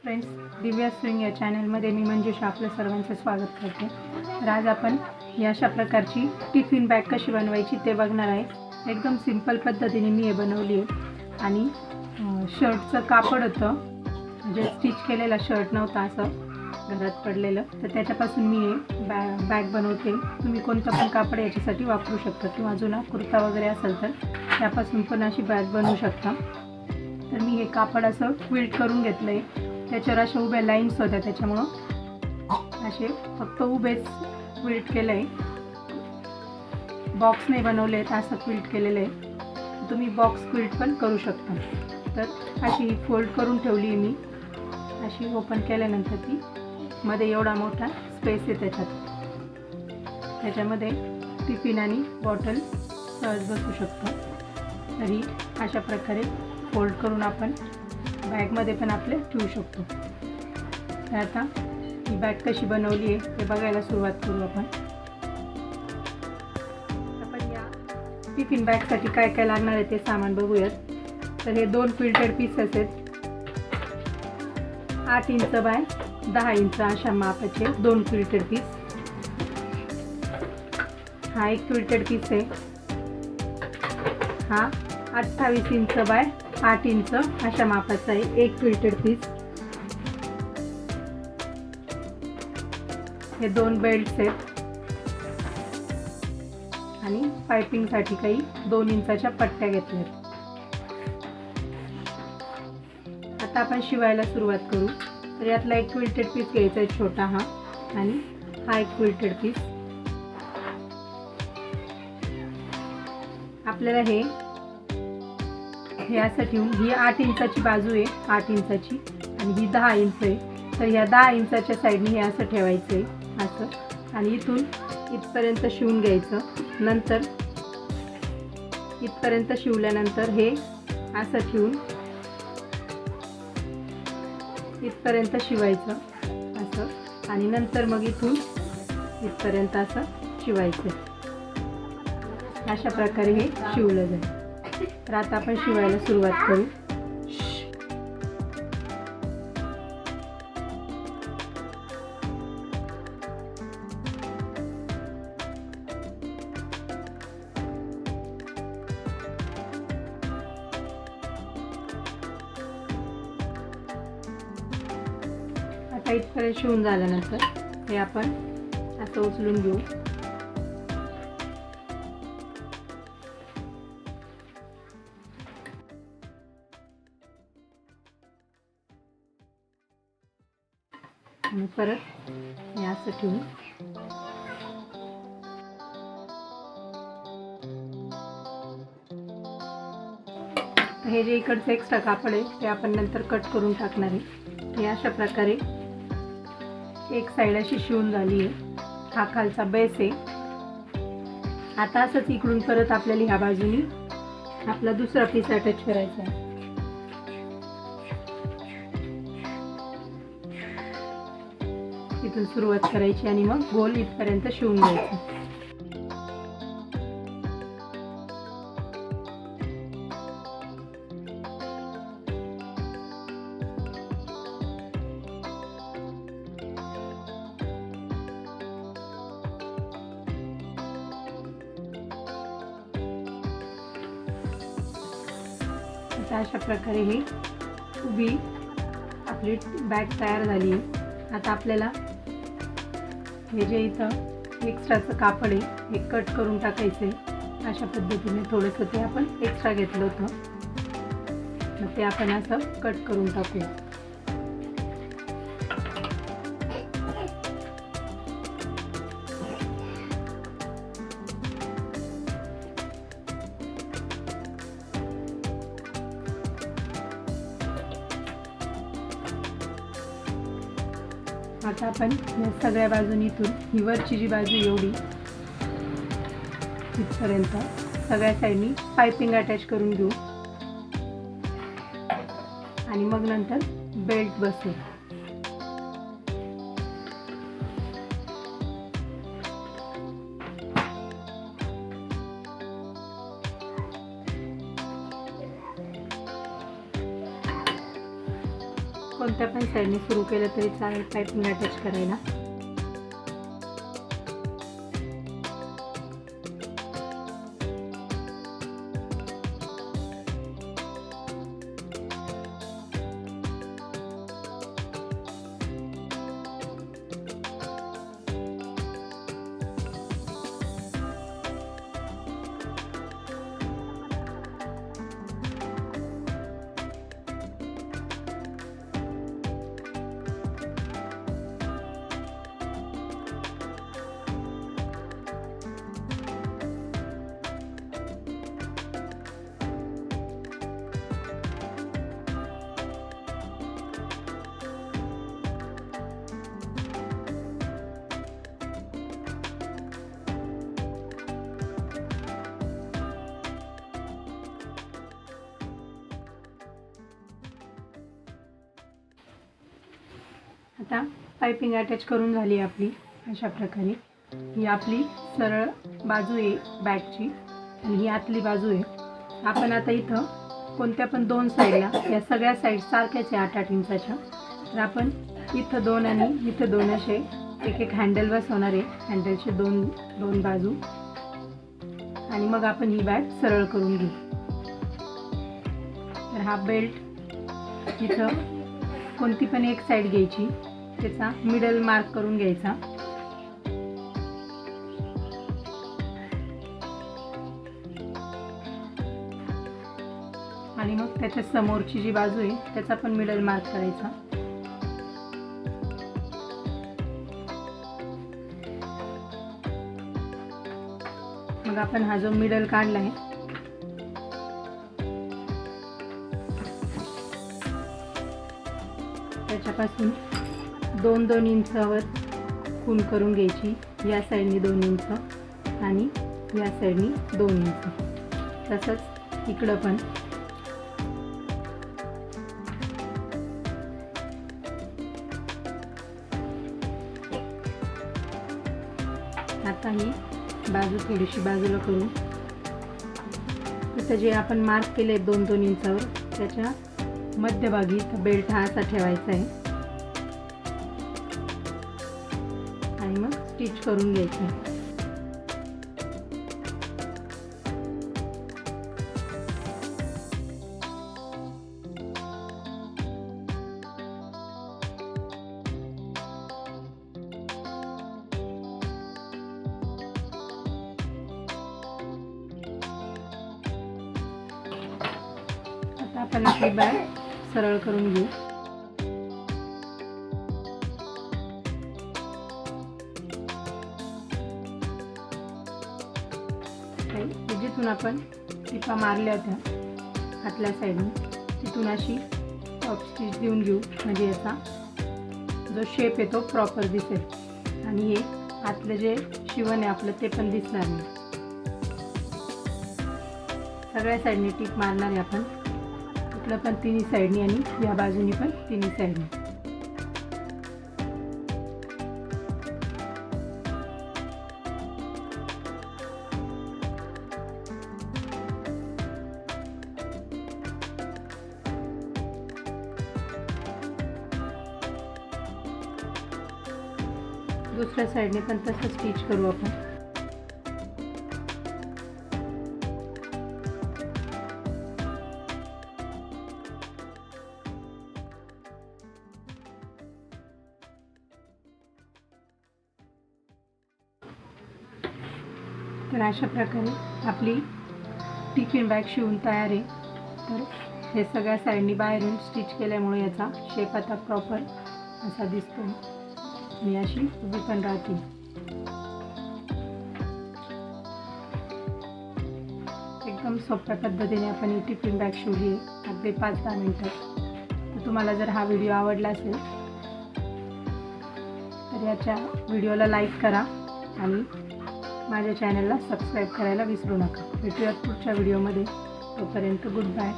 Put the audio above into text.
Friends, दिव्या swing या चॅनलमध्ये मी मंजुषा आपलं सर्वांचं स्वागत करते. तर आज आपण या अशा प्रकारची टिफिन बॅग कशी बनवायची ते बघणार आहे. एकदम सिंपल पद्धतीने मी हे बनवली आहे. आणि शर्टचं कापड होतं, म्हणजे स्टिच केलेला शर्ट नव्हता असं घरात पडलेलं, तर त्याच्यापासून मी हे बॅग बनवते. तुम्ही कोणतं पण कापड याच्यासाठी वापरू शकता किंवा जुना कुर्ता वगैरे असेल तर त्यापासून पण अशी बॅग बनवू शकता. तर मी हे कापड असं क्विल्ट करून घेतलं आहे. त्याच्यावर अशा उभ्या लाईन्स होत्या, त्याच्यामुळं असे फक्त उभेच क्विल्ट केलं आहे. बॉक्स नाही बनवले आहेत, असं क्विल्ट केलेलं आहे. तुम्ही बॉक्स क्विल्ट पण करू शकता. तर अशी फोल्ड करून ठेवली आहे मी. अशी ओपन केल्यानंतर ती मध्ये एवढा मोठा स्पेस आहे त्याच्यामध्ये टिफिन आणि बॉटल सहज बसू शकतो. तरी अशा प्रकारे फोल्ड करून आपण बॅगमध्ये पण आपले ठेवू शकतो. तर आता ही बॅग कशी बनवली आहे ते बघायला सुरुवात करू आपण. या टिफिन बॅगसाठी काय काय लागणार आहे ते सामान बघूयात. तर हे 2 क्विल्टेड पीसेस आहेत. 8 इंच बाय 10 इंच अशा मापाचे 2 क्विल्टेड पीस. हा एक क्विल्टेड पीस आहे. हा 28 इंच बाय 8 इंच अशा मापाचा आहे 1 क्विल्टेड पीस. हे 2 बेल्ट्स आहेत आणि पायपिंगसाठी काही 2 इंचाच्या पट्ट्या घेतल्यात. आता आपण शिवायला सुरुवात करू. तर यातला 1 क्विल्टेड पीस घ्यायचा आहे छोटा हा, आणि हा 1 क्विल्टेड पीस. आपल्याला हे असं ठेवून, ही 8 इंचाची बाजू आहे 8 इंचाची आणि ही 10 इंच आहे. तर ह्या 10 इंचाच्या साईडने हे असं ठेवायचं आहे असं, आणि इथून इथपर्यंत शिवून घ्यायचं. नंतर इथपर्यंत शिवल्यानंतर हे असं ठेवून इथपर्यंत शिवायचं असं, आणि नंतर मग इथून इथपर्यंत असं शिवायचं. अशा प्रकारे हे शिवलं जाईल. तर आता आपण शिवायला सुरुवात करू. आता इथपर्यंत शिवून झाल्यानंतर हे आपण असं उचलून घेऊ. आणि परत हे असं ठेवून हे जे इकडचं एक्स्ट्रा कापड आहे ते आपण नंतर कट करून टाकणार आहे. हे अशा प्रकारे एक साईड अशी शिवून झाली आहे. हा खालचा बेस आहे. आता असंच इकडून परत आपल्याला ह्या बाजूनी आपला दुसरा पीस अटॅच करायचा आहे. इथून सुरुवात करायची आणि मग गोल इथपर्यंत शिवून घ्यायचं. आता अशा प्रकारे ही उभी आपली बॅग तयार झाली आहे. आता आपल्याला हे जे इथं एक्स्ट्राचं कापड आहे हे कट करून टाकायचं आहे. अशा पद्धतीने थोडंसं ते आपण एक्स्ट्रा घेतलं होतं, मग ते आपण असं कट करून टाकूया. आता आपण या सगळ्या बाजूनी इथून ही वरची जी बाजू एवढी इथपर्यंत सगळ्या साईडनी पायपिंग अटॅच करून घेऊ आणि मग नंतर बेल्ट बसवू. कोणत्या पण साईडने सुरू केलं तरी चालेल पाईपिंग अटॅच करायला. आता पाइपिंग अटॅच करून झाली आपली. अशा प्रकारे ही आपली सरळ बाजू आहे बॅगची आणि ही आतली बाजू आहे. आपण आता इथं कोणत्या पण दोन साईडला, या सगळ्या साईड सारख्याच आहे 8-8 इंचाच्या, तर आपण इथं 2 आणि इथं 2 असे एक हँडल बसवणार आहे. हँडलचे दोन बाजू आणि मग आपण ही बॅग सरळ करून घेऊ. तर हा बेल्ट इथं कोणती पण एक साईड घ्यायची, त्याचा मिडल मार्क करून घ्यायचा आणि मग त्याच्या समोरची जी बाजू आहे त्याचा पण मिडल मार्क करायचा. मग आपण हा जो मिडल काढला आहे त्याच्यापासून 2-2 इंचावर खूण करून घ्यायची. या साईडनी 2 इंच आणि या साईडनी 2 इंच. तसंच इकडं पण आता ही बाजू थोडीशी बाजूला करू. इथं जे आपण मार्क केले 2-2 इंचावर त्याच्या मध्यभागी बेल्ट हा असा ठेवायचा आहे आणि मग स्टिच करून घ्यायचं आहे. आता आपण आपली बॅग सरळ करून घेऊ. जिथून आपण टिपा मारल्या होत्या आतल्या साईडून तिथून अशी टॉप स्टिच देऊन घेऊ, म्हणजे याचा जो शेप आहे तो प्रॉपर दिसेल आणि हे आतलं जे शिवण आहे आपलं ते पण दिसणार नाही. सगळ्या साईडने टिप मारणार आहे आपण, इकडं पण तिन्ही साईडनी आणि या बाजूनी पण तिन्ही साईडनी. दुसऱ्या साईडने पण तसं स्टिच करू आपण. तर अशा प्रकारे आपली टिफिन बॅग शिवून तयार आहे. तर हे सगळ्या साईडनी बाहेरून स्टिच केल्यामुळे याचा शेप आता प्रॉपर असा दिसतो आणि अशी उभी पण राहते. एकदम सोप्या पद्धतीने आपण ही टिफिन बॅग शिवली आहे, अगदी 5-10 मिनिटात. तर तुम्हाला जर हा व्हिडिओ आवडला असेल तर याच्या व्हिडिओला लाईक करा आणि माझ्या चॅनलला सबस्क्राईब करायला विसरू नका. भेटूयात पुढच्या व्हिडिओमध्ये. तोपर्यंत गुड बाय.